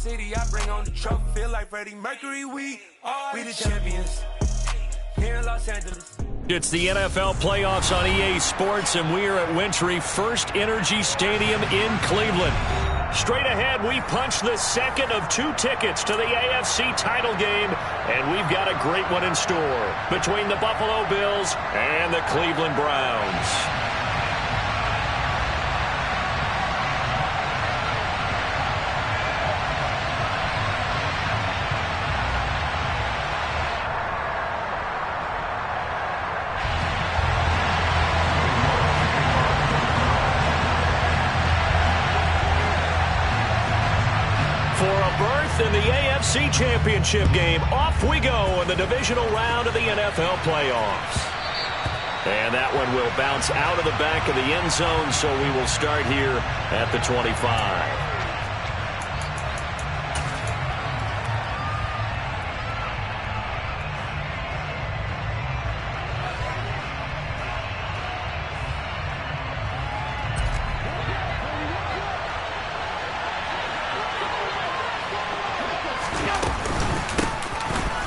city, I bring on the trophy. Feel like Freddie Mercury, we the champions here in Los Angeles. It's the NFL playoffs on EA Sports, and we are at Wintry First Energy Stadium in Cleveland. Straight ahead, we punch the second of 2 tickets to the AFC title game, and we've got a great one in store between the Buffalo Bills and the Cleveland Browns. In the AFC Championship game, off we go in the divisional round of the NFL playoffs. And that one will bounce out of the back of the end zone, so we will start here at the 25.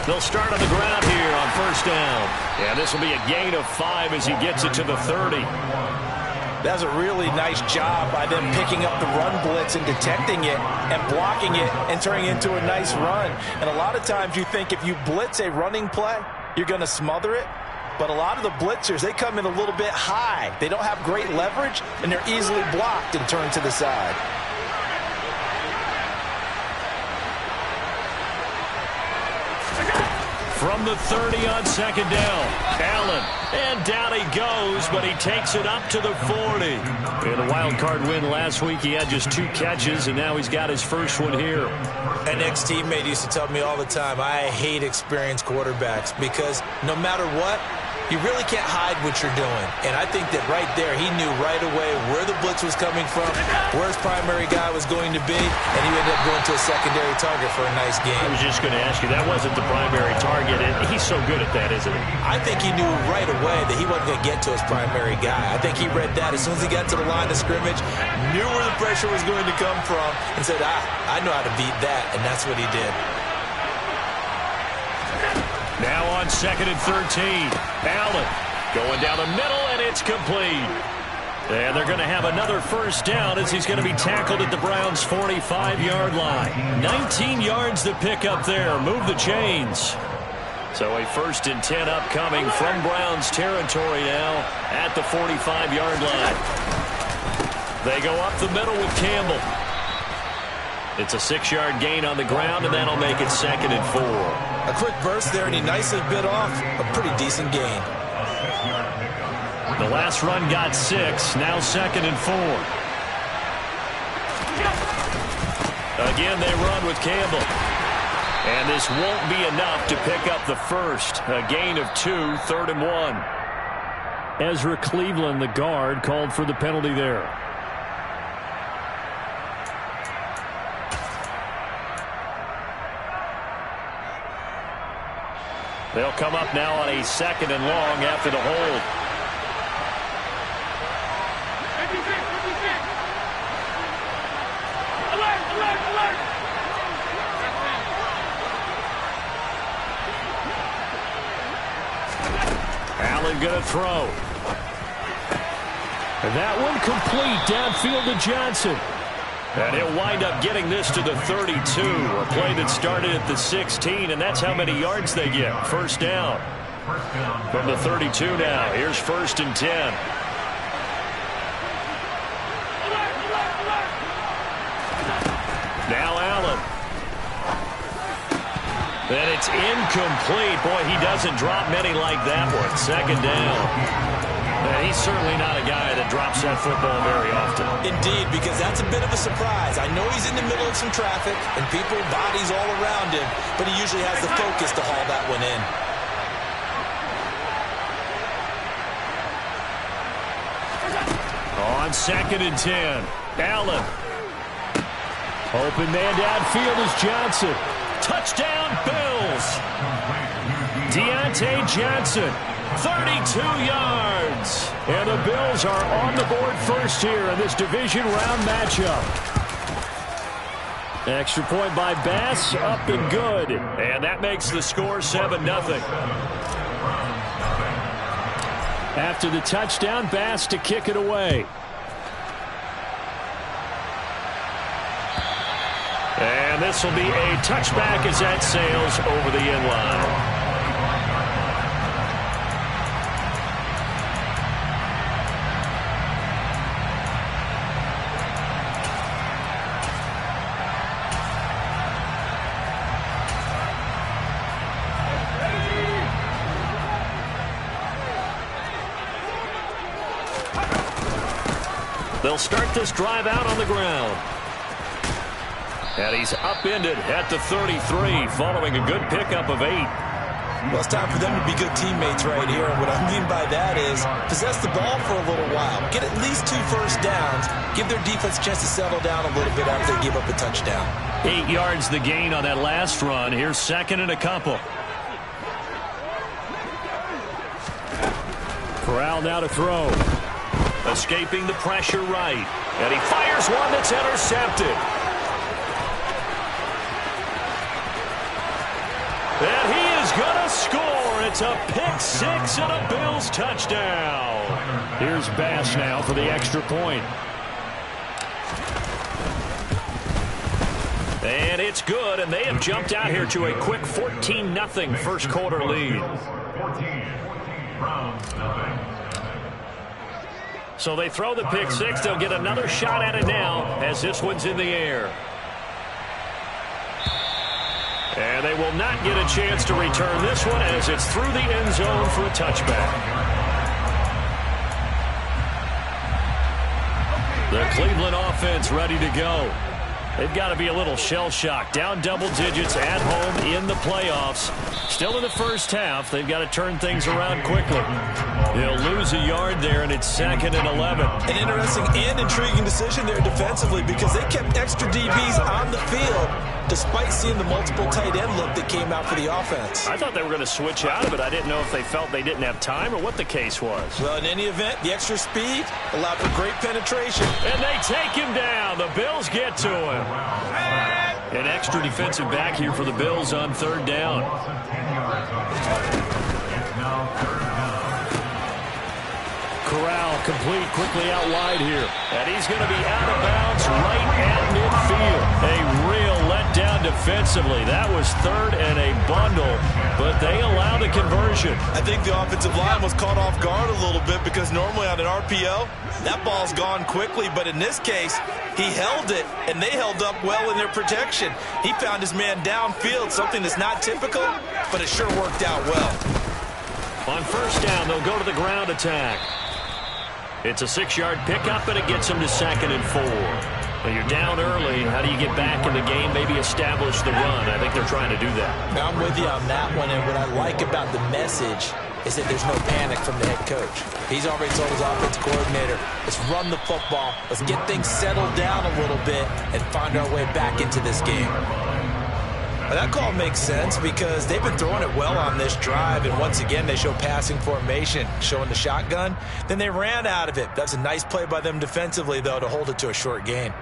They'll start on the ground here on first down. Yeah, this will be a gain of 5 as he gets it to the 30. That's a really nice job by them picking up the run blitz and detecting it and blocking it and turning it into a nice run. And a lot of times you think if you blitz a running play, you're going to smother it. But a lot of the blitzers, they come in a little bit high. They don't have great leverage, and they're easily blocked and turned to the side. From the 30 on second down, Allen, and down he goes, but he takes it up to the 40. In a wild card win last week, he had just 2 catches, and now he's got his first one here. An ex-teammate used to tell me all the time, I hate experienced quarterbacks because no matter what, you really can't hide what you're doing. And I think that right there, he knew right away where the blitz was coming from, where his primary guy was going to be, and he ended up going to a secondary target for a nice game. I was just going to ask you, that wasn't the primary target, and he's so good at that, isn't he? I think he knew right away that he wasn't going to get to his primary guy. I think he read that as soon as he got to the line of scrimmage, knew where the pressure was going to come from, and said, I know how to beat that, and that's what he did. Now on second and 13, Allen going down the middle, and it's complete. And they're going to have another first down as he's going to be tackled at the Browns' 45-yard line. 19 yards to pick up there. Move the chains. So a first and 10 upcoming from Browns territory now at the 45-yard line. They go up the middle with Campbell. It's a 6-yard gain on the ground, and that'll make it second and 4. A quick burst there, and he nicely bit off a pretty decent gain. The last run got 6. Now second and 4. Again, they run with Campbell. And this won't be enough to pick up the first. A gain of 2, third and 1. Ezra Cleveland, the guard, called for the penalty there. They'll come up now on a second and long after the hold. Allen going to throw. And that one complete downfield to Johnson. And he'll wind up getting this to the 32, a play that started at the 16, and that's how many yards they get. First down from the 32 now. Here's first and 10. Now Allen. And it's incomplete. Boy, he doesn't drop many like that one. Second down. He's certainly not a guy that drops that football very often. Indeed, because that's a bit of a surprise. I know he's in the middle of some traffic and people, bodies all around him, but he usually has the focus to haul that one in. On second and 10, Allen. Open man downfield is Johnson. Touchdown, Bills. Deontay Johnson. 32 yards. And the Bills are on the board first here in this division round matchup. Extra point by Bass, up and good. And that makes the score 7-0. After the touchdown, Bass to kick it away. And this will be a touchback as that sails over the end line. They'll start this drive out on the ground. And he's upended at the 33 following a good pickup of 8. Well, it's time for them to be good teammates right here. And what I mean by that is possess the ball for a little while. Get at least 2 first downs. Give their defense a chance to settle down a little bit after they give up a touchdown. 8 yards the gain on that last run. Here's second and a couple. Corral now to throw. Escaping the pressure right. And he fires one that's intercepted. And he is going to score. It's a pick 6 and a Bills touchdown. Here's Bass now for the extra point. And it's good, and they have jumped out here to a quick 14-0 first quarter lead. So they throw the pick 6. They'll get another shot at it now as this one's in the air. And they will not get a chance to return this one as it's through the end zone for a touchback. The Cleveland offense ready to go. They've got to be a little shell-shocked. Down double digits at home in the playoffs. Still in the first half. They've got to turn things around quickly. They'll lose a yard there, and it's 2nd and 11. An interesting and intriguing decision there defensively because they kept extra DBs on the field despite seeing the multiple tight end look that came out for the offense. I thought they were going to switch out of it. I didn't know if they felt they didn't have time or what the case was. Well, in any event, the extra speed allowed for great penetration. And they take him down. The Bills get to him. An extra defensive back here for the Bills on 3rd down. Corral complete quickly out wide here. And he's going to be out of bounds right at midfield. A real letdown defensively. That was 3rd and a bundle, but they allowed a conversion. I think the offensive line was caught off guard a little bit because normally on an RPO, that ball's gone quickly, but in this case, he held it, and they held up well in their protection. He found his man downfield, something that's not typical, but it sure worked out well. On 1st down, they'll go to the ground attack. It's a 6-yard pickup, and it gets them to 2nd and 4. When you're down early, how do you get back in the game, maybe establish the run? I think they're trying to do that. I'm with you on that one, and what I like about the message is that there's no panic from the head coach. He's already told his offensive coordinator, let's run the football, let's get things settled down a little bit, and find our way back into this game. Well, that call makes sense because they've been throwing it well on this drive, and once again they show passing formation, showing the shotgun. Then they ran out of it. That's a nice play by them defensively, though, to hold it to a short gain.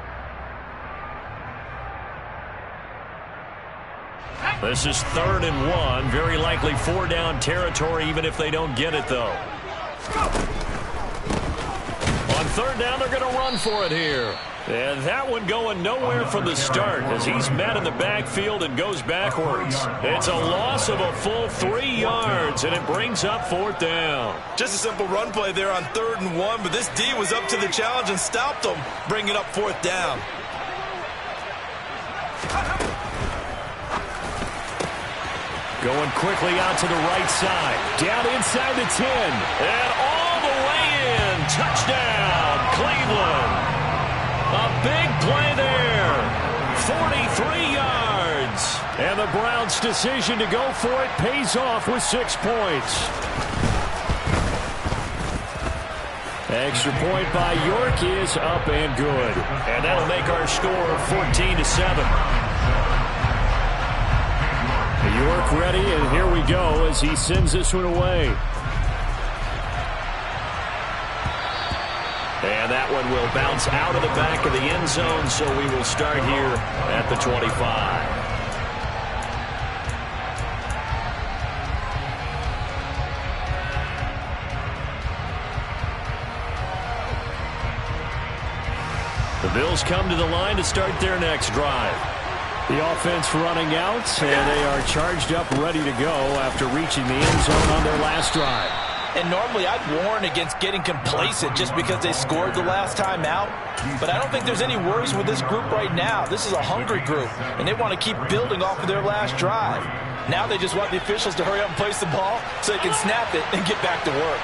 This is 3rd and 1. Very likely 4-down territory, even if they don't get it, though. On 3rd down, they're going to run for it here. And that one going nowhere from the start as he's met in the backfield and goes backwards. It's a loss of a full 3 yards, and it brings up 4th down. Just a simple run play there on 3rd and 1, but this D was up to the challenge and stopped them, bringing up 4th down. Going quickly out to the right side. Down inside the 10. And all the way in. Touchdown, Cleveland. A big play there. 43 yards. And the Browns' decision to go for it pays off with 6 points. Extra point by York is up and good. And that'll make our score 14-7. York ready, and here we go as he sends this one away. And that one will bounce out of the back of the end zone, so we will start here at the 25. The Bills come to the line to start their next drive. The offense running out, and they are charged up, ready to go after reaching the end zone on their last drive. And normally I'd warn against getting complacent just because they scored the last time out. But I don't think there's any worries with this group right now. This is a hungry group, and they want to keep building off of their last drive. Now they just want the officials to hurry up and place the ball so they can snap it and get back to work.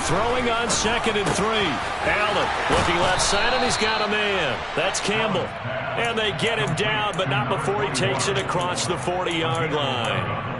Throwing on 2nd and 3. Allen looking left side, and he's got a man. That's Campbell. And they get him down, but not before he takes it across the 40-yard line.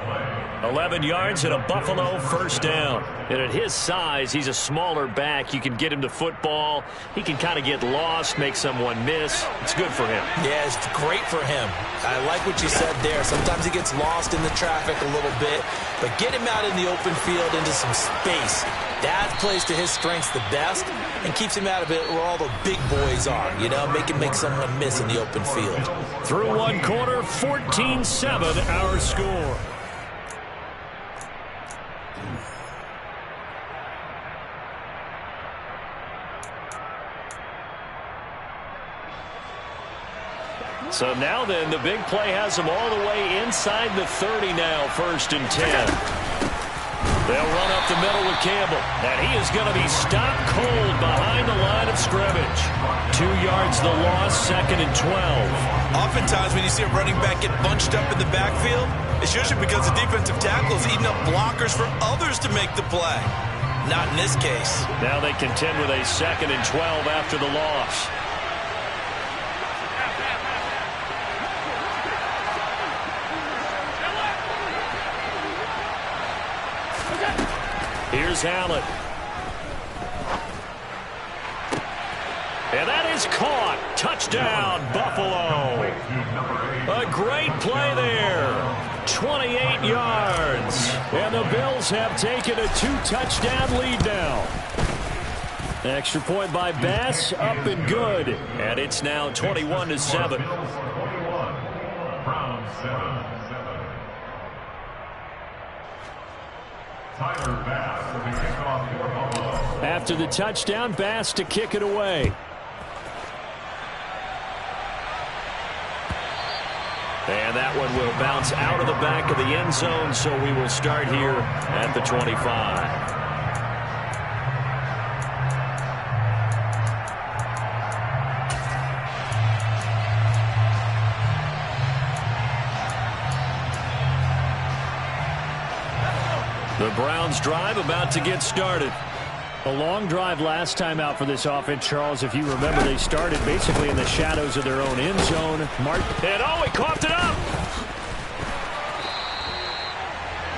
11 yards and a Buffalo first down. And at his size, he's a smaller back. You can get him the football. He can kind of get lost, make someone miss. It's good for him. Yeah, it's great for him. I like what you said there. Sometimes he gets lost in the traffic a little bit, but get him out in the open field into some space. That plays to his strengths the best and keeps him out of it where all the big boys are, you know, make someone miss in the open field. Through one quarter, 14-7 our score. So now then, the big play has them all the way inside the 30 now, 1st and 10. They'll run up the middle with Campbell, and he is going to be stopped cold behind the line of scrimmage. 2 yards the loss, 2nd and 12. Oftentimes when you see a running back get bunched up in the backfield, it's usually because the defensive tackle is eating up blockers for others to make the play. Not in this case. Now they contend with a 2nd and 12 after the loss. Here's Allen. And that is caught. Touchdown, Buffalo. A great play there. 28 yards. And the Bills have taken a 2-touchdown lead now. Extra point by Bass, up and good. And it's now 21-7. After the touchdown, Bass to kick it away. And that one will bounce out of the back of the end zone, so we will start here at the 25. The Browns drive about to get started. A long drive last time out for this offense, Charles. If you remember, they started basically in the shadows of their own end zone. And he coughed it up.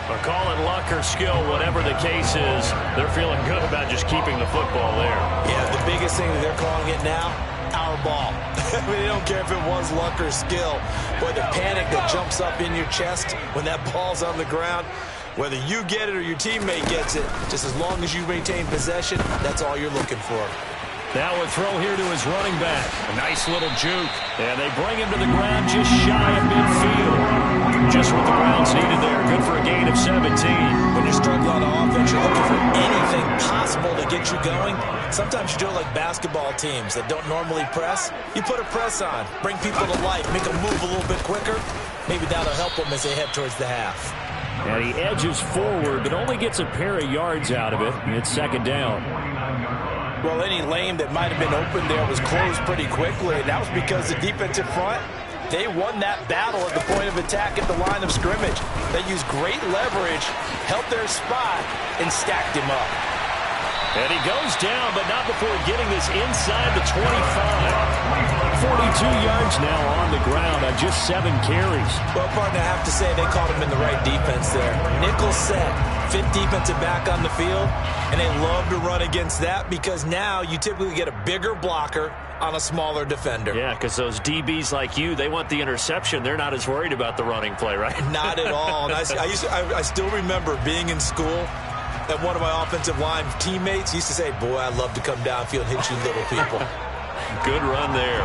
But call it luck or skill, whatever the case is, they're feeling good about just keeping the football there. Yeah, the biggest thing that they're calling it now, our ball. I mean, they don't care if it was luck or skill. Boy, the panic that jumps up in your chest when that ball's on the ground, whether you get it or your teammate gets it, just as long as you maintain possession, that's all you're looking for. Now a throw here to his running back. A nice little juke. And they bring him to the ground just shy of midfield. Just what the Browns needed there. Good for a gain of 17. When you're struggling on offense, you're looking for anything possible to get you going. Sometimes you do it like basketball teams that don't normally press. You put a press on, bring people to life, make them move a little bit quicker. Maybe that'll help them as they head towards the half. And he edges forward, but only gets a pair of yards out of it. It's 2nd down. Well, any lane that might have been open there was closed pretty quickly. And that was because the defensive front, they won that battle at the point of attack at the line of scrimmage. They used great leverage, held their spot, and stacked him up. And he goes down, but not before getting this is inside the 25. 42 yards now on the ground on just 7 carries. Well, partner, I have to say they caught him in the right defense there. Nickel set, 5th defensive back on the field, and they love to run against that because now you typically get a bigger blocker on a smaller defender. Yeah, because those DBs like you, they want the interception. They're not as worried about the running play, right? Not at all. And I still remember being in school, and one of my offensive line teammates used to say, boy, I'd love to come downfield and hit you little people. Good run there.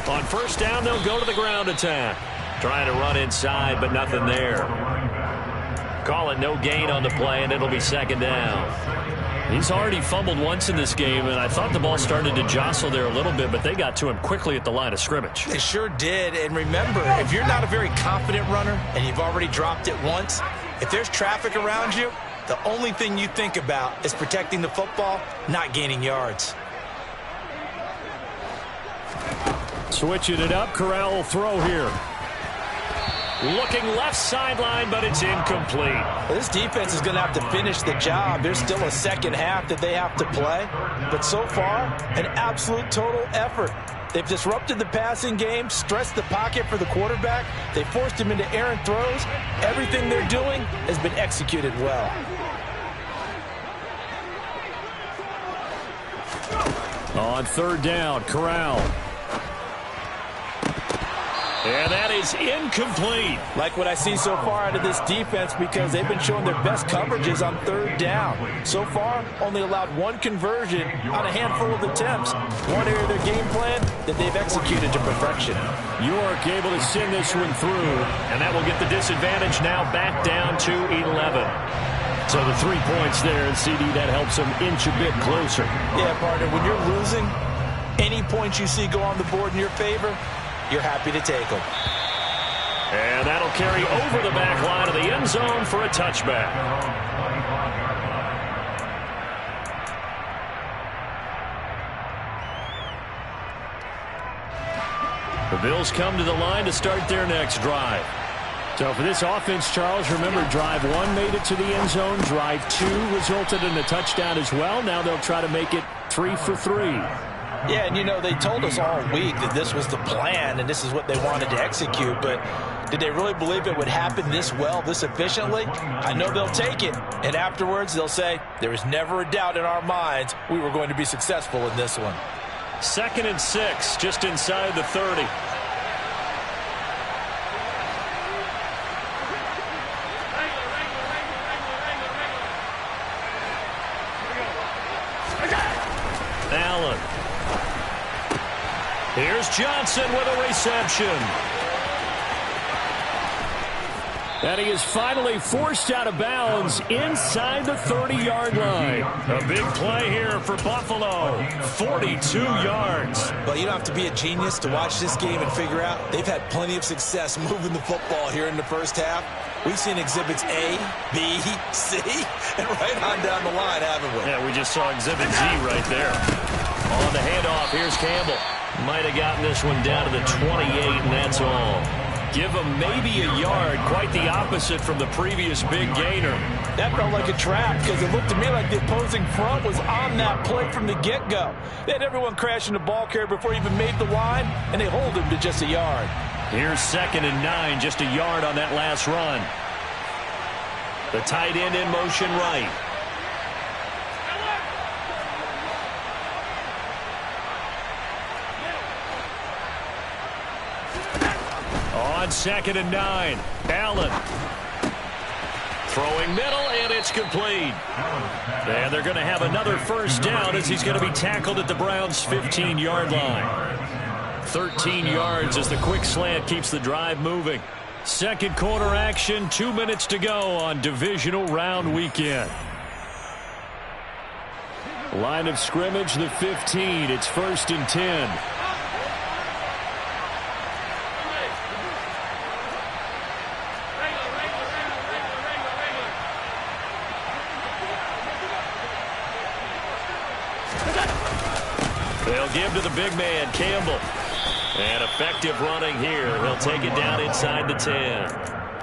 On first down, they'll go to the ground attack. Trying to run inside, but nothing there. Call it no gain on the play, and it'll be 2nd down. He's already fumbled once in this game, and I thought the ball started to jostle there a little bit, but they got to him quickly at the line of scrimmage. They sure did. And remember, if you're not a very confident runner and you've already dropped it once, if there's traffic around you, the only thing you think about is protecting the football, not gaining yards. Switching it up, Corral will throw here. Looking left sideline, but it's incomplete. Well, this defense is going to have to finish the job. There's still a second half that they have to play. But so far, an absolute total effort. They've disrupted the passing game, stressed the pocket for the quarterback. They forced him into errant throws. Everything they're doing has been executed well. On 3rd down, Corral. And that is incomplete. Like what I see so far out of this defense because they've been showing their best coverages on 3rd down. So far, only allowed 1 conversion on a handful of attempts. One area of their game plan that they've executed to perfection. York able to send this one through, and that will get the disadvantage now back down to 11. So the 3 points there, and CD, that helps them inch a bit closer. Yeah, partner, when you're losing, any points you see go on the board in your favor, you're happy to take them. And that'll carry over the back line of the end zone for a touchback. The Bills come to the line to start their next drive. So for this offense, Charles, remember, drive 1 made it to the end zone. Drive 2 resulted in a touchdown as well. Now they'll try to make it 3 for 3. Yeah, and you know, they told us all week that this was the plan and this is what they wanted to execute, but did they really believe it would happen this well, this efficiently? I know they'll take it, and afterwards they'll say, there was never a doubt in our minds we were going to be successful in this one. 2nd and 6, just inside the 30. Allen. Here's Johnson with a reception. And he is finally forced out of bounds inside the 30-yard line. A big play here for Buffalo. 42 yards. Well, you don't have to be a genius to watch this game and figure out they've had plenty of success moving the football here in the first half. We've seen exhibits A, B, C, and right on down the line, haven't we? Yeah, we just saw exhibit Z right there. On the handoff, here's Campbell. Might have gotten this one down to the 28, and that's all. Give him maybe a yard, quite the opposite from the previous big gainer. That felt like a trap because it looked to me like the opposing front was on that play from the get-go. They had everyone crashing the ball carrier before he even made the line, and they hold him to just a yard. Here's 2nd and 9, just a yard on that last run. The tight end in motion right. On 2nd and 9, Allen. Throwing middle, and it's complete. And they're going to have another first down as he's going to be tackled at the Browns' 15-yard line. 13 yards as the quick slant keeps the drive moving. Second quarter action, 2 minutes to go on divisional round weekend. Line of scrimmage, the 15. It's 1st and 10. They'll give to the big man, Campbell. And effective running here. He'll take it down inside the 10.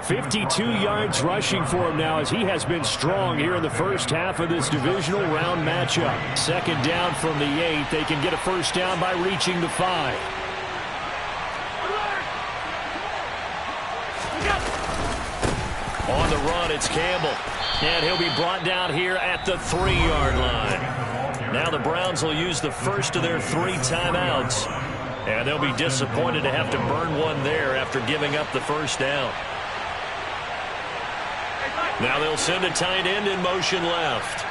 52 yards rushing for him now as he has been strong here in the first half of this divisional round matchup. Second down from the 8. They can get a first down by reaching the 5. On the run, it's Campbell. And he'll be brought down here at the 3-yard line. Now the Browns will use the first of their 3 timeouts. And they'll be disappointed to have to burn one there after giving up the first down. Now they'll send a tight end in motion left.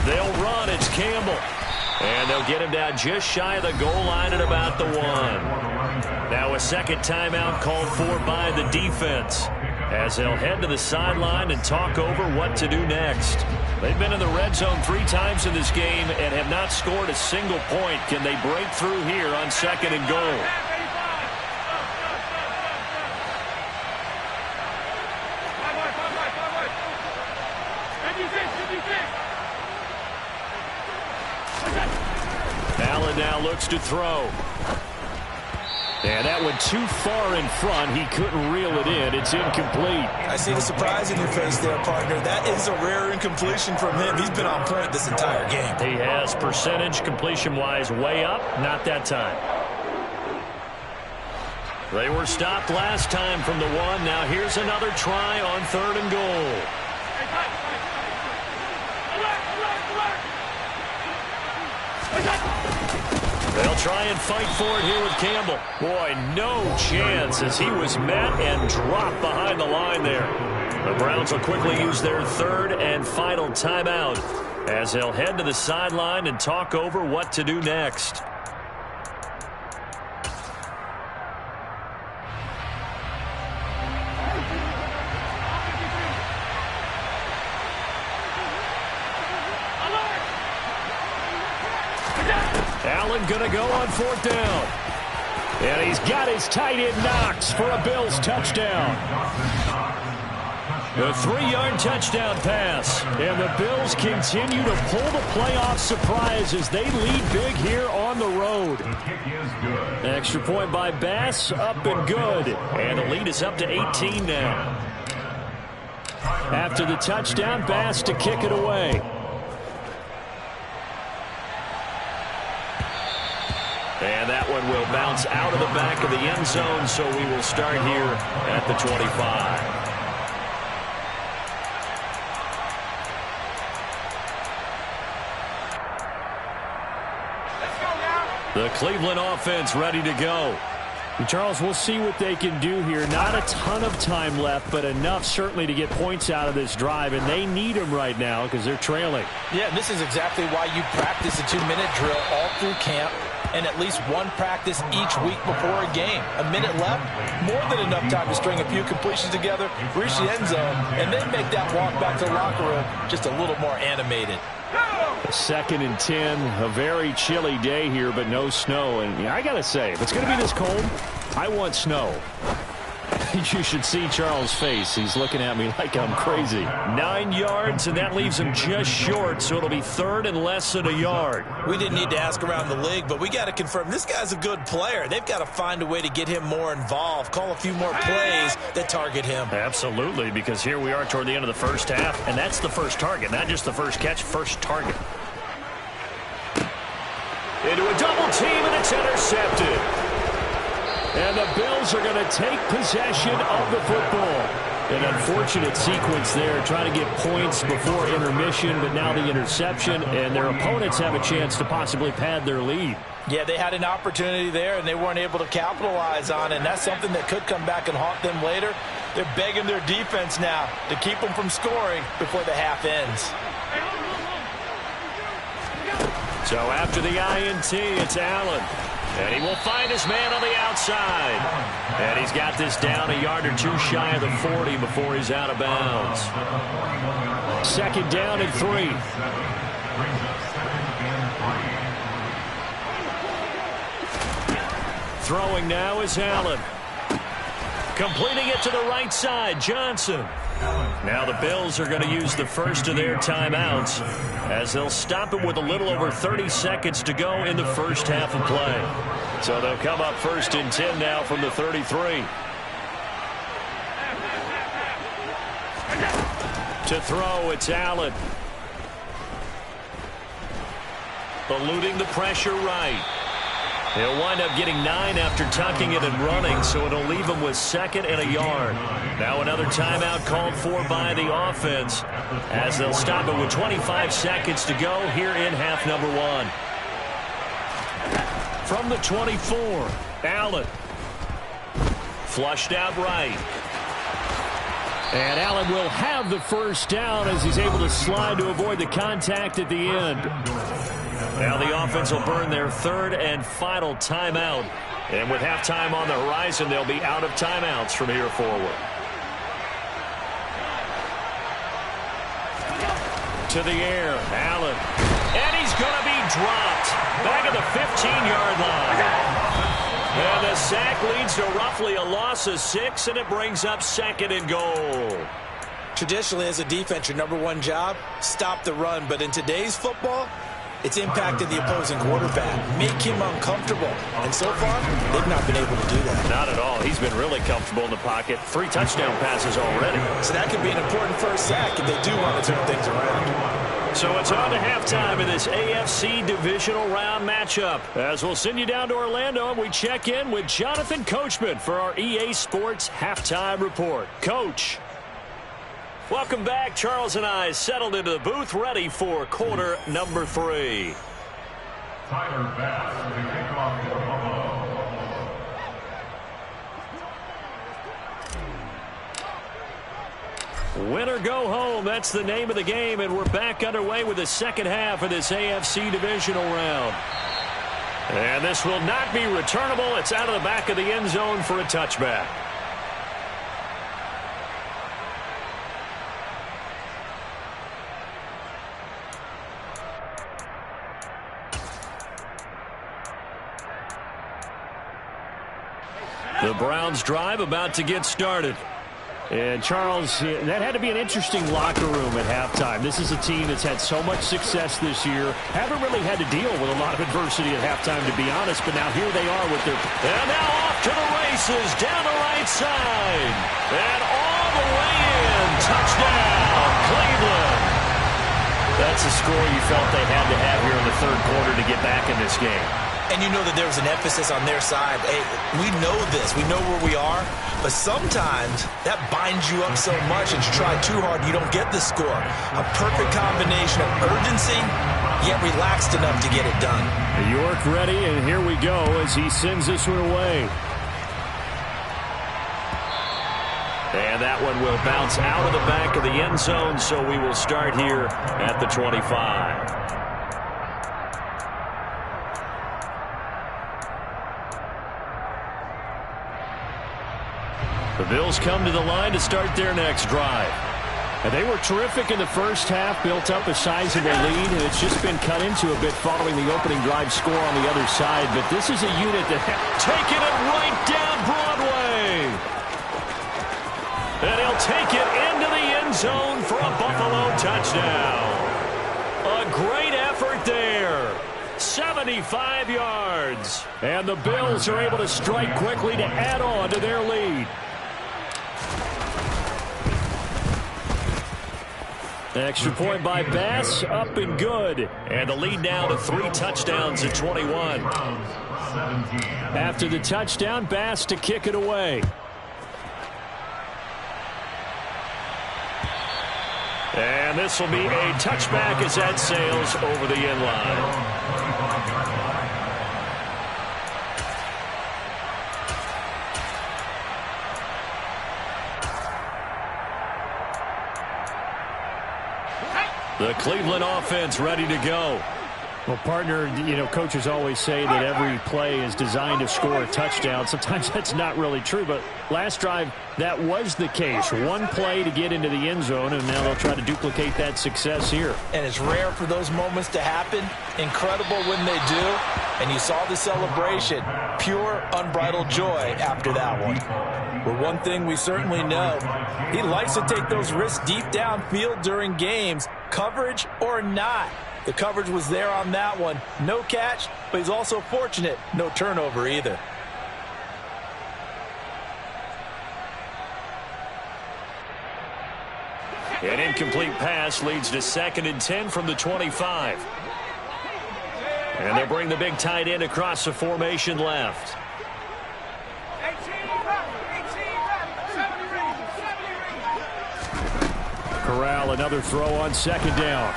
They'll run. It's Campbell. And they'll get him down just shy of the goal line at about the 1. Now a second timeout called for by the defense as they'll head to the sideline and talk over what to do next. They've been in the red zone 3 times in this game and have not scored a single point. Can they break through here on 2nd and goal? Allen now looks to throw. And that went too far in front. He couldn't reel it in. It's incomplete. I see the surprise in your face there, partner. That is a rare incompletion from him. He's been on point this entire game. He has percentage completion-wise way up. Not that time. They were stopped last time from the 1. Now here's another try on 3rd and goal. They'll try and fight for it here with Campbell. Boy, no chance as he was met and dropped behind the line there. The Browns will quickly use their 3rd and final timeout as they'll head to the sideline and talk over what to do next. Allen going to go on 4th down. And he's got his tight end Knox for a Bills touchdown. The 3-yard touchdown pass. And the Bills continue to pull the playoff surprise as they lead big here on the road. Extra point by Bass, up and good. And the lead is up to 18 now. After the touchdown, Bass to kick it away. And that one will bounce out of the back of the end zone, so we will start here at the 25. The Cleveland offense ready to go. And Charles, we'll see what they can do here. Not a ton of time left, but enough certainly to get points out of this drive, and they need them right now because they're trailing. Yeah, this is exactly why you practice a 2-minute drill all through camp and at least one practice each week before a game. A minute left, more than enough time to string a few completions together, reach the end zone, and then make that walk back to the locker room just a little more animated. 2nd and 10, a very chilly day here, but no snow. And yeah, I got to say, if it's going to be this cold, I want snow. You should see Charles' face. He's looking at me like I'm crazy. 9 yards, and that leaves him just short, so it'll be 3rd and less than a yard. We didn't need to ask around the league, but we got to confirm this guy's a good player. They've got to find a way to get him more involved, call a few more plays that target him. Absolutely, because here we are toward the end of the first half, and that's the first target, not just the first catch, first target. Into a double team, and it's intercepted. And the Bills are going to take possession of the football. An unfortunate sequence there, trying to get points before intermission, but now the interception, and their opponents have a chance to possibly pad their lead. Yeah, they had an opportunity there, and they weren't able to capitalize on it, and that's something that could come back and haunt them later. They're begging their defense now to keep them from scoring before the half ends. So after the INT, it's Allen. And he will find his man on the outside. And he's got this down a yard or 2 shy of the 40 before he's out of bounds. 2nd down and 3. Throwing now is Allen. Completing it to the right side, Johnson. Now the Bills are going to use the first of their timeouts as they'll stop it with a little over 30 seconds to go in the first half of play. So they'll come up 1st and 10 now from the 33. To throw, it's Allen. Eluding the pressure right. He'll wind up getting 9 after tucking it and running, so it'll leave him with 2nd and a yard. Now another timeout called for by the offense as they'll stop it with 25 seconds to go here in half number 1. From the 24, Allen. Flushed out right. And Allen will have the first down as he's able to slide to avoid the contact at the end. Now the offense will burn their 3rd and final timeout. And with halftime on the horizon, they'll be out of timeouts from here forward. To the air, Allen. And he's going to be dropped. Back at the 15-yard line. And the sack leads to roughly a loss of 6, and it brings up 2nd and goal. Traditionally, as a defense, your number 1 job, stop the run. But in today's football, it's impacted the opposing quarterback, make him uncomfortable. And so far, they've not been able to do that. Not at all. He's been really comfortable in the pocket. 3 touchdown passes already. So that could be an important first sack if they do want to turn things around. So it's on to halftime in this AFC divisional round matchup. As we'll send you down to Orlando, and we check in with Jonathan Coachman for our EA Sports Halftime Report. Coach. Welcome back. Charles and I settled into the booth, ready for quarter number 3. Tyler Bass to kick off for Buffalo. Win or go home, that's the name of the game, and we're back underway with the second half of this AFC divisional round. And this will not be returnable. It's out of the back of the end zone for a touchback. The Browns drive about to get started. And, Charles, that had to be an interesting locker room at halftime. This is a team that's had so much success this year. Haven't really had to deal with a lot of adversity at halftime, to be honest. But now here they are with their... And now off to the races, down the right side. And all the way in. Touchdown, Cleveland. That's a score you felt they had to have here in the 3rd quarter to get back in this game. And you know that there was an emphasis on their side. Hey, we know this. We know where we are. But sometimes that binds you up so much and you try too hard, you don't get the score. A perfect combination of urgency, yet relaxed enough to get it done. York ready, and here we go as he sends this one away. And that one will bounce out of the back of the end zone, so we will start here at the 25. The Bills come to the line to start their next drive. And they were terrific in the first half, built up a sizable lead, and it's just been cut into a bit following the opening drive score on the other side. But this is a unit that taking it right down Broadway. And he'll take it into the end zone for a Buffalo touchdown. A great effort there. 75 yards. And the Bills are able to strike quickly to add on to their lead. Extra point by Bass, up and good. And the lead now to 3 touchdowns at 21. After the touchdown, Bass to kick it away. And this will be a touchback as that sails over the end line. The Cleveland offense ready to go. Well, partner, you know, coaches always say that every play is designed to score a touchdown. Sometimes that's not really true, but last drive, that was the case. One play to get into the end zone, and now they'll try to duplicate that success here. And it's rare for those moments to happen. Incredible when they do. And you saw the celebration. Pure, unbridled joy after that one. But one thing we certainly know, he likes to take those risks deep downfield during games. coverage or not. The coverage was there on that one. No catch, but he's also fortunate. No turnover either. An incomplete pass leads to 2nd and 10 from the 25. And they'll bring the big tight end across the formation left. Corral, another throw on 2nd down.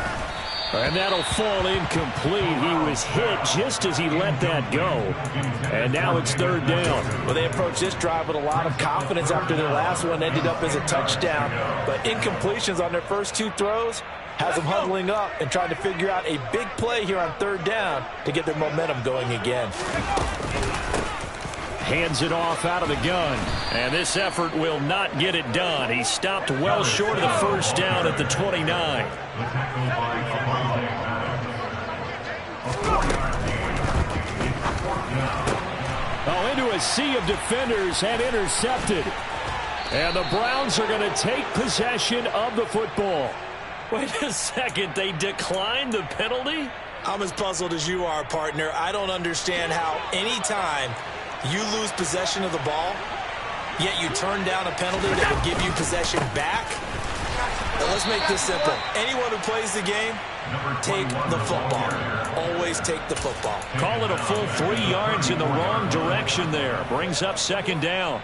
And that'll fall incomplete. He was hit just as he let that go. And now it's 3rd down. Well, they approached this drive with a lot of confidence after their last one ended up as a touchdown. But incompletions on their first 2 throws has them huddling up and trying to figure out a big play here on 3rd down to get their momentum going again. Hands it off out of the gun. And this effort will not get it done. He stopped well short of the 1st down at the 29. Oh, into a sea of defenders and intercepted. And the Browns are going to take possession of the football. Wait a second, they declined the penalty? I'm as puzzled as you are, partner. I don't understand how any time you lose possession of the ball, yet you turn down a penalty that will give you possession back. Now let's make this simple. Anyone who plays the game, take the football. Always take the football. Call it a full 3 yards in the wrong direction there. Brings up 2nd down.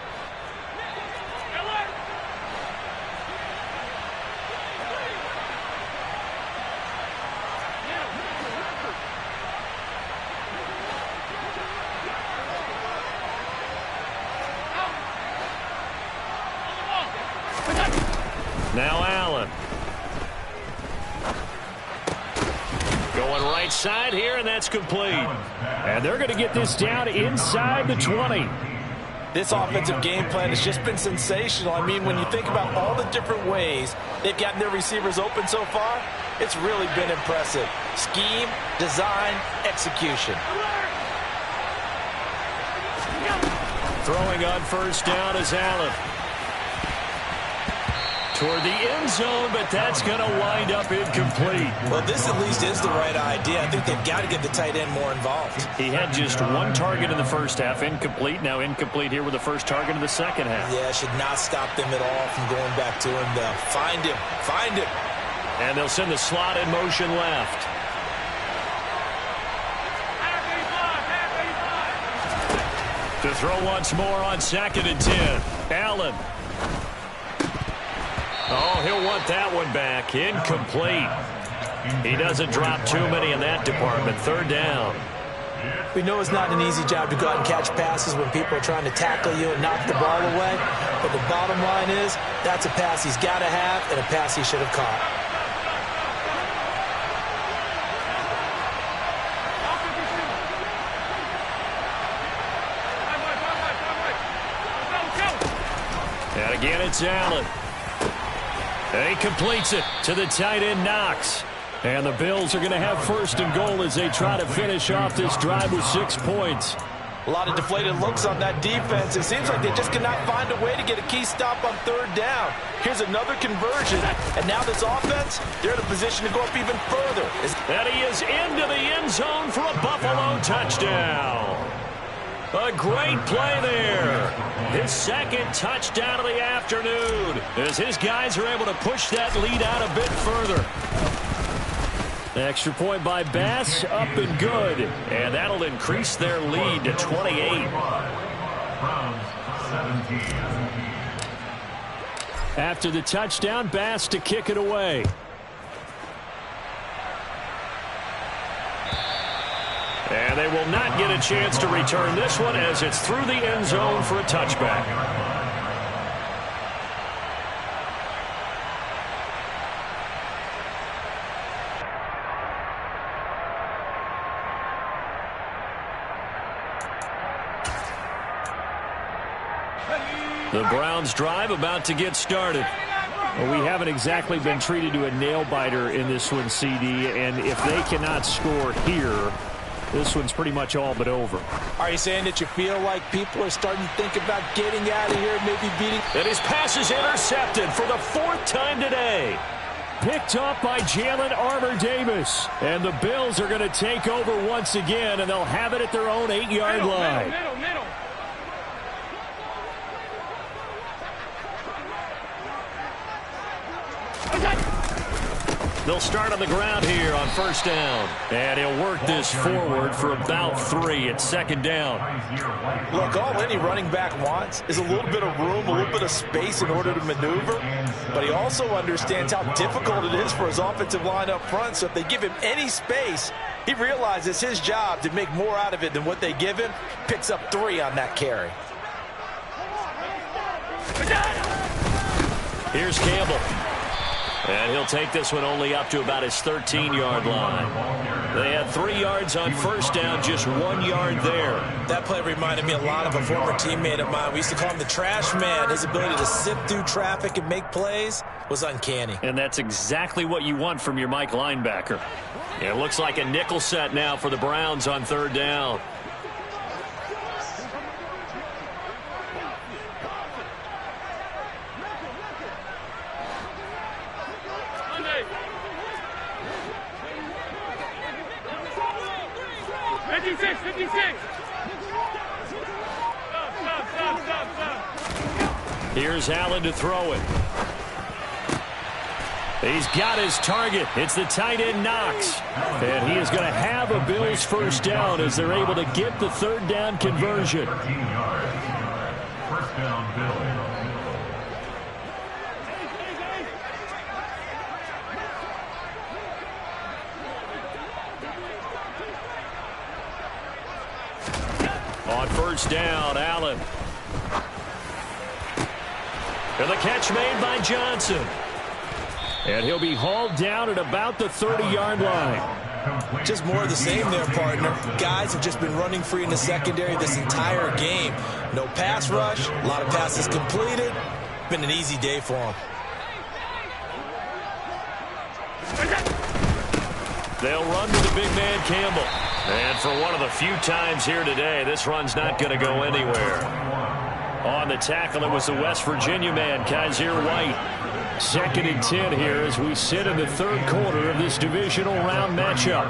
Now Allen. Going right side here, and that's complete. And they're going to get this down inside the 20. This offensive game plan has just been sensational. I mean, when you think about all the different ways they've gotten their receivers open so far, it's really been impressive. Scheme, design, execution. Throwing on 1st down is Allen. Toward the end zone, but that's going to wind up incomplete. Well, this at least is the right idea. I think they've got to get the tight end more involved. He had just 1 target in the 1st half, incomplete. Now incomplete here with the 1st target in the 2nd half. Yeah, should not stop them at all from going back to him, though. Find him. Find him. And they'll send the slot in motion left. To throw once more on 2nd and 10. Allen. Oh, he'll want that one back. Incomplete. He doesn't drop too many in that department. 3rd down. We know it's not an easy job to go out and catch passes when people are trying to tackle you and knock the ball away. But the bottom line is, that's a pass he's got to have and a pass he should have caught. And again, it's Allen. And he completes it to the tight end, Knox. And the Bills are going to have 1st and goal as they try to finish off this drive with 6 points. A lot of deflated looks on that defense. It seems like they just cannot find a way to get a key stop on 3rd down. Here's another conversion. And now this offense, they're in a position to go up even further. And he is into the end zone for a Buffalo touchdown. A great play there. His 2nd touchdown of the afternoon as his guys are able to push that lead out a bit further. Extra point by Bass, up and good. And that'll increase their lead to 28. After the touchdown, Bass to kick it away. And they will not get a chance to return this one as it's through the end zone for a touchback. The Browns drive about to get started. Well, we haven't exactly been treated to a nail-biter in this one, CD, and if they cannot score here, this one's pretty much all but over. Are you saying that you feel like people are starting to think about getting out of here, maybe beating? And his pass is intercepted for the 4th time today. Picked up by Jalen Armour-Davis. And the Bills are going to take over once again, and they'll have it at their own 8-yard line. Middle. They'll start on the ground here on first down. And he'll work this forward for about 3 at second down. Look, all any running back wants is a little bit of room, a little bit of space in order to maneuver. But he also understands how difficult it is for his offensive line up front. So if they give him any space, he realizes it's his job to make more out of it than what they give him. Picks up 3 on that carry. Here's Campbell. And he'll take this one only up to about his 13-yard line. They had 3 yards on first down, just 1 yard there. That play reminded me a lot of a former teammate of mine. We used to call him the trash man. His ability to sift through traffic and make plays was uncanny. And that's exactly what you want from your Mike linebacker. It looks like a nickel set now for the Browns on third down. Here's Allen to throw it. He's got his target. It's the tight end Knox. And he is going to have a Bills first down as they're able to get the third down conversion. 13 yards. First down, Bills. On first down, Allen. And the catch made by Johnson. And he'll be hauled down at about the 30-yard line. Just more of the same there, partner. Guys have just been running free in the secondary this entire game. No pass rush, a lot of passes completed. Been an easy day for them. They'll run to the big man, Campbell. And for one of the few times here today, this run's not going to go anywhere. On the tackle, it was the West Virginia man, Kaiser White. 2nd and 10 here as we sit in the third quarter of this divisional round matchup.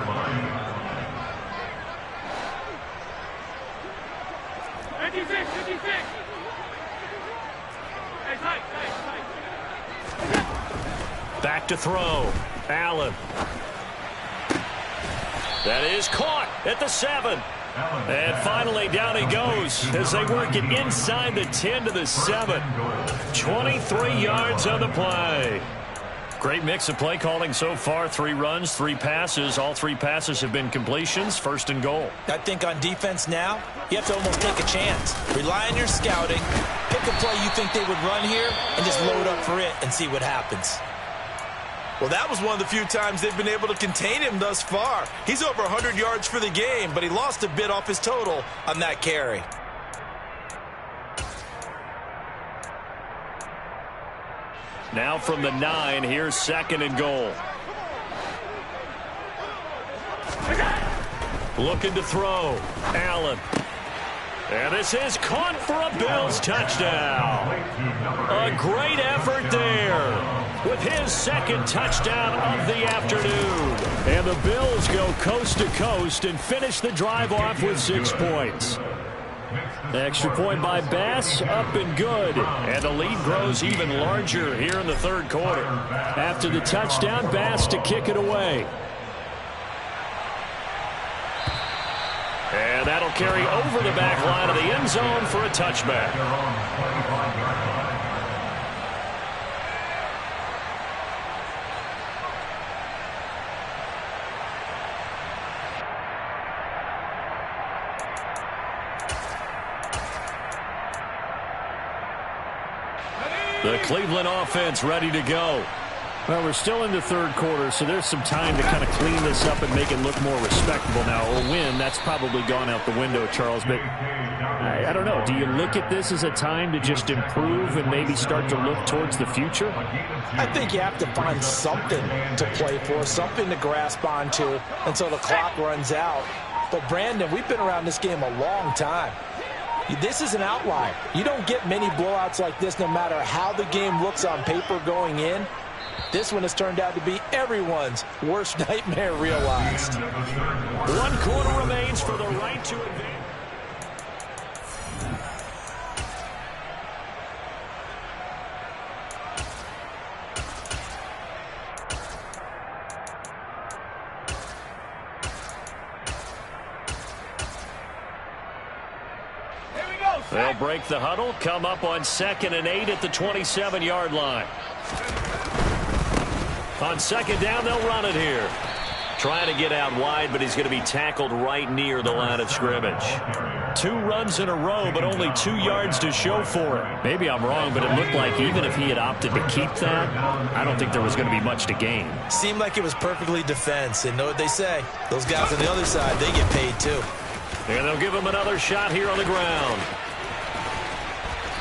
Back to throw. Allen. That is caught at the 7. And finally down he goes as they work it inside the 10 to the 7. 23 yards on the play. Great mix of play calling so far. 3 runs, 3 passes. All 3 passes have been completions. First and goal. I think on defense now, you have to almost take a chance. Rely on your scouting. Pick a play you think they would run here and just load up for it and see what happens. Well, that was one of the few times they've been able to contain him thus far. He's over 100 yards for the game, but he lost a bit off his total on that carry. Now from the 9, here's 2nd and goal. Looking to throw. Allen. And this is caught for a Bills touchdown. A great effort there with his 2nd touchdown of the afternoon. And the Bills go coast to coast and finish the drive off with 6 points. Extra point by Bass, up and good. And the lead grows even larger here in the third quarter. After the touchdown, Bass to kick it away. And that'll carry over the back line of the end zone for a touchback. The Cleveland offense ready to go. Well, we're still in the third quarter, so there's some time to kind of clean this up and make it look more respectable now. A win, that's probably gone out the window, Charles. But I don't know. Do you look at this as a time to just improve and maybe start to look towards the future? I think you have to find something to play for, something to grasp onto until the clock runs out. But, Brandon, we've been around this game a long time. This is an outlier. You don't get many blowouts like this no matter how the game looks on paper going in. This one has turned out to be everyone's worst nightmare realized. 1 quarter remains for the right to advance. They'll break the huddle, come up on 2nd and 8 at the 27-yard line. On 2nd down, they'll run it here. Trying to get out wide, but he's going to be tackled right near the line of scrimmage. 2 runs in a row, but only 2 yards to show for it. Maybe I'm wrong, but it looked like even if he had opted to keep that, I don't think there was going to be much to gain. Seemed like it was perfectly defense, and know what they say. Those guys on the other side, they get paid too. And they'll give him another shot here on the ground.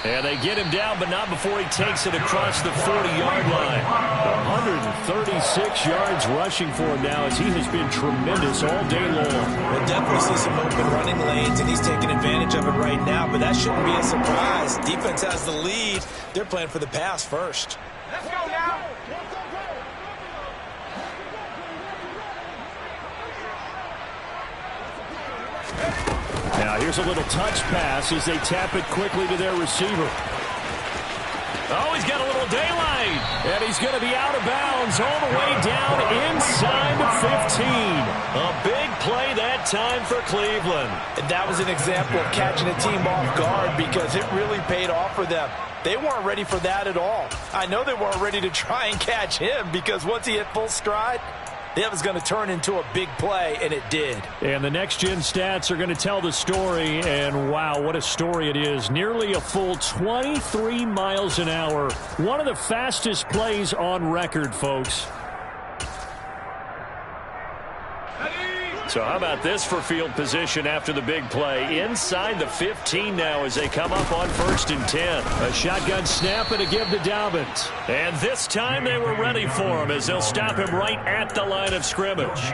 And they get him down, but not before he takes it across the 40-yard line. 136 yards rushing for him now as he has been tremendous all day long. We'll definitely see some open running lanes, and he's taking advantage of it right now, but that shouldn't be a surprise. Defense has the lead. They're playing for the pass first. Let's go now. Now here's a little touch pass as they tap it quickly to their receiver. Oh, he's got a little daylight. And he's going to be out of bounds all the way down inside the 15. A big play that time for Cleveland. And that was an example of catching a team off guard because it really paid off for them. They weren't ready for that at all. I know they weren't ready to try and catch him because once he hit full stride, that was going to turn into a big play, and it did. And the next-gen stats are going to tell the story, and wow, what a story it is. Nearly a full 23 miles an hour. One of the fastest plays on record, folks. So how about this for field position after the big play? Inside the 15 now as they come up on 1st and 10. A shotgun snap and a give to Dobbins. And this time they were ready for him as they'll stop him right at the line of scrimmage.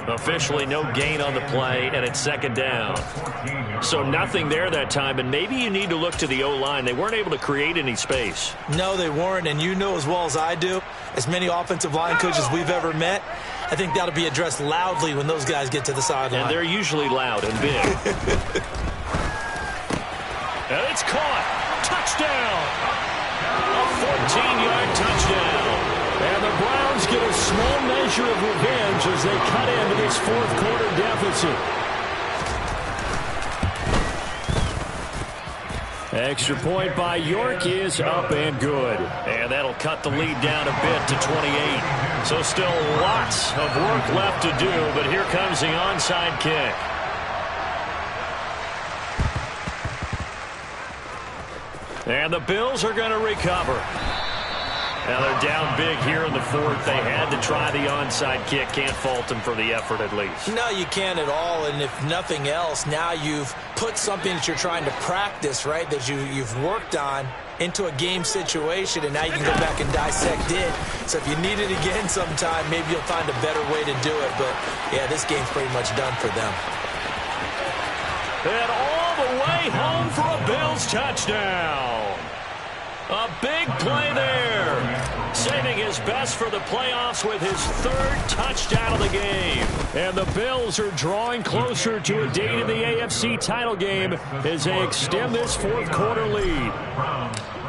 Officially no gain on the play, and it's 2nd down. So nothing there that time, and maybe you need to look to the O-line. They weren't able to create any space. No, they weren't, and you know as well as I do, as many offensive line coaches we've ever met, I think that'll be addressed loudly when those guys get to the sideline. And they're usually loud and big. And it's caught. Touchdown. A 14-yard touchdown. And the Browns get a small measure of revenge as they cut into this 4th quarter deficit. Extra point by York is up and good. And that'll cut the lead down a bit to 28. So still lots of work left to do, but here comes the onside kick. And the Bills are going to recover. Now they're down big here in the 4th. They had to try the onside kick. Can't fault them for the effort at least. No, you can't at all. And if nothing else, now you've put something that you're trying to practice, right, that you've worked on into a game situation, and now you can go back and dissect it. So if you need it again sometime, maybe you'll find a better way to do it. But, yeah, this game's pretty much done for them. And all the way home for a Bills touchdown. A big play there. Saving his best for the playoffs with his 3rd touchdown of the game. And the Bills are drawing closer to a date in the AFC title game as they extend this 4th quarter lead.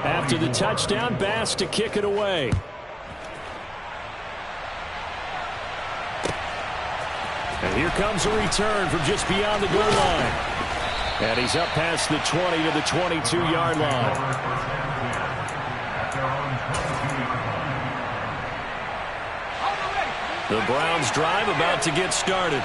After the touchdown, Bass to kick it away. And here comes a return from just beyond the goal line. And he's up past the 20 to the 22-yard line. The Browns drive about to get started.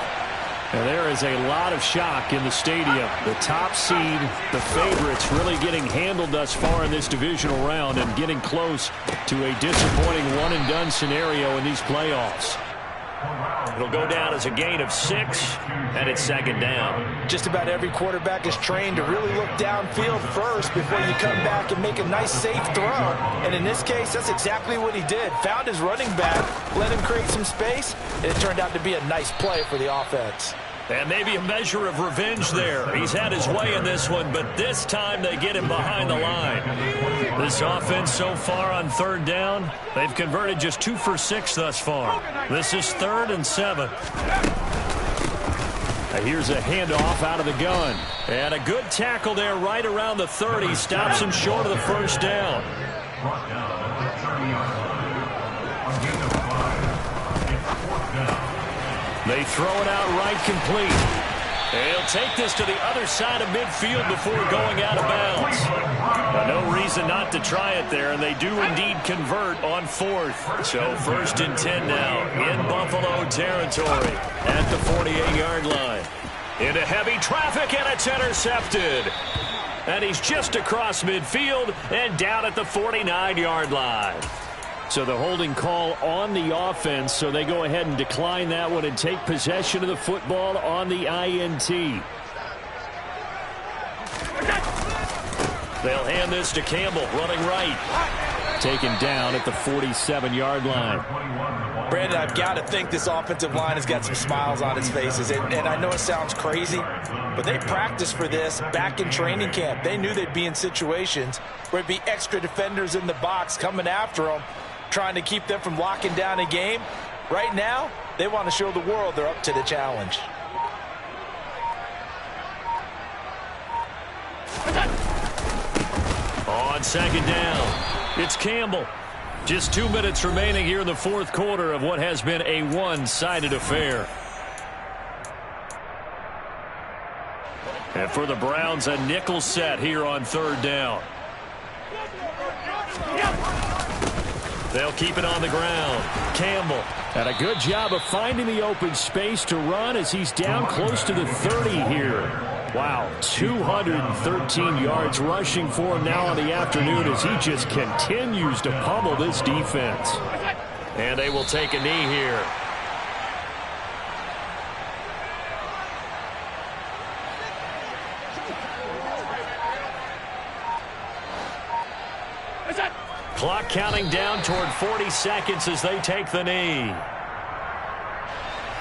And there is a lot of shock in the stadium. The top seed, the favorites, really getting handled thus far in this divisional round and getting close to a disappointing one-and-done scenario in these playoffs. It'll go down as a gain of 6, and it's 2nd down. Just about every quarterback is trained to really look downfield first before you come back and make a nice, safe throw. And in this case, that's exactly what he did. Found his running back, let him create some space, and it turned out to be a nice play for the offense. And maybe a measure of revenge there. He's had his way in this one, but this time they get him behind the line. This offense so far on third down, they've converted just 2 for 6 thus far. This is 3rd and 7. Here's a handoff out of the gun. And a good tackle there right around the 30. Stops him short of the first down. They throw it out right complete. He'll take this to the other side of midfield before going out of bounds. No reason not to try it there, and they do indeed convert on 4th. So 1st and 10 now in Buffalo territory at the 48-yard line. Into heavy traffic, and it's intercepted. And he's just across midfield and down at the 49-yard line. So the holding call on the offense, so they go ahead and decline that one and take possession of the football on the INT. They'll hand this to Campbell, running right. Taken down at the 47-yard line. Brandon, I've got to think this offensive line has got some smiles on its faces. And I know it sounds crazy, but they practiced for this back in training camp. They knew they'd be in situations where it'd be extra defenders in the box coming after them, trying to keep them from locking down a game. Right now, they want to show the world they're up to the challenge. On 2nd down, it's Campbell. Just 2 minutes remaining here in the 4th quarter of what has been a one-sided affair. And for the Browns, a nickel set here on 3rd down. They'll keep it on the ground. Campbell had a good job of finding the open space to run as he's down close to the 30 here. Wow, 213 yards rushing for him now on the afternoon as he just continues to pummel this defense. And they will take a knee here. Clock counting down toward 40 seconds as they take the knee.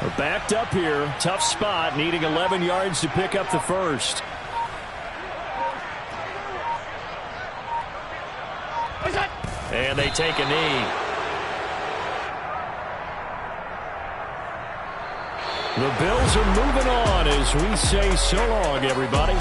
We're backed up here. Tough spot, needing 11 yards to pick up the first. And they take a knee. The Bills are moving on as we say so long, everybody.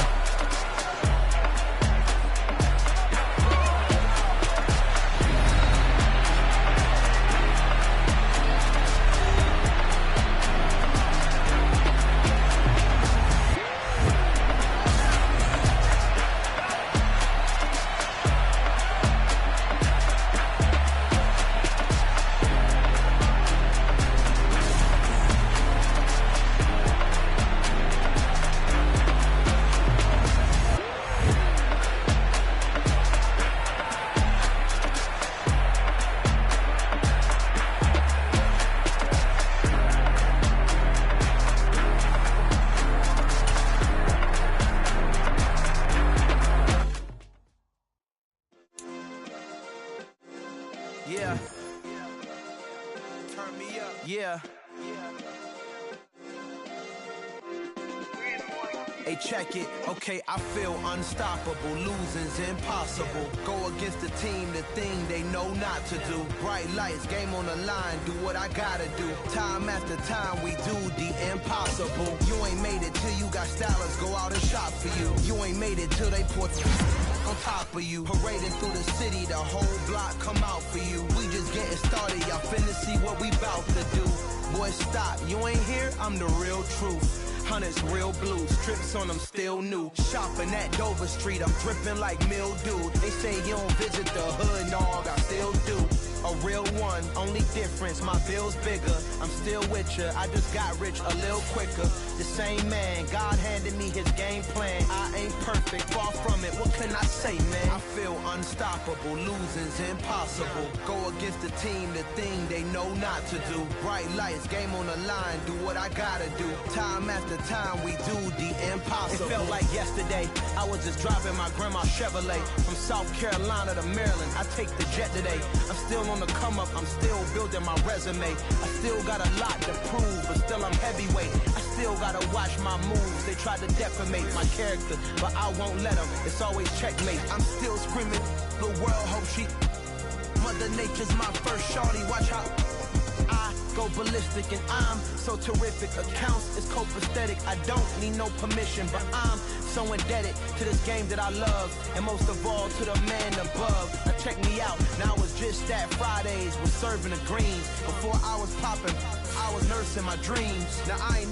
Yeah. Turn me up. Yeah. Hey, check it. Okay, I feel unstoppable. Losing's impossible. Go against the team, the thing they know not to do. Bright lights, game on the line, do what I gotta do. Time after time, we do the impossible. You ain't made it till you got stylers go out and shop for you. You ain't made it till they put on top of you. Parading through the city, the whole block come out for you. We just getting started, y'all finna see what we bout to do. Boy, stop, you ain't here, I'm the real truth. Hunters, real blues, trips on them still new. Shopping at Dover Street, I'm dripping like mildew. They say you don't visit the hood, dog, I still do. A real one, only difference, my bill's bigger. I'm still with ya, I just got rich a little quicker. The same man, God handed me his game plan. I ain't perfect, far from it, what can I say, man? I feel unstoppable, losing's impossible. Go against the team, the thing they know not to do. Bright lights, game on the line, do what I gotta do. Time after time, we do the impossible. It felt like yesterday, I was just driving my grandma's Chevrolet. From South Carolina to Maryland, I take the jet today. I'm still on the come up, I'm still building my resume. I still got a lot to prove, but still I'm heavyweight. I still still gotta watch my moves. They tried to defamate my character, but I won't let them. It's always checkmate. I'm still screaming, the world hope she. Mother Nature's my first shorty, watch how I go ballistic, and I'm so terrific. Accounts is copacetic. I don't need no permission, but I'm so indebted to this game that I love, and most of all to the man above. Now check me out, now it's just that Fridays was serving the greens. Before I was popping, I was nursing my dreams. Now I ain't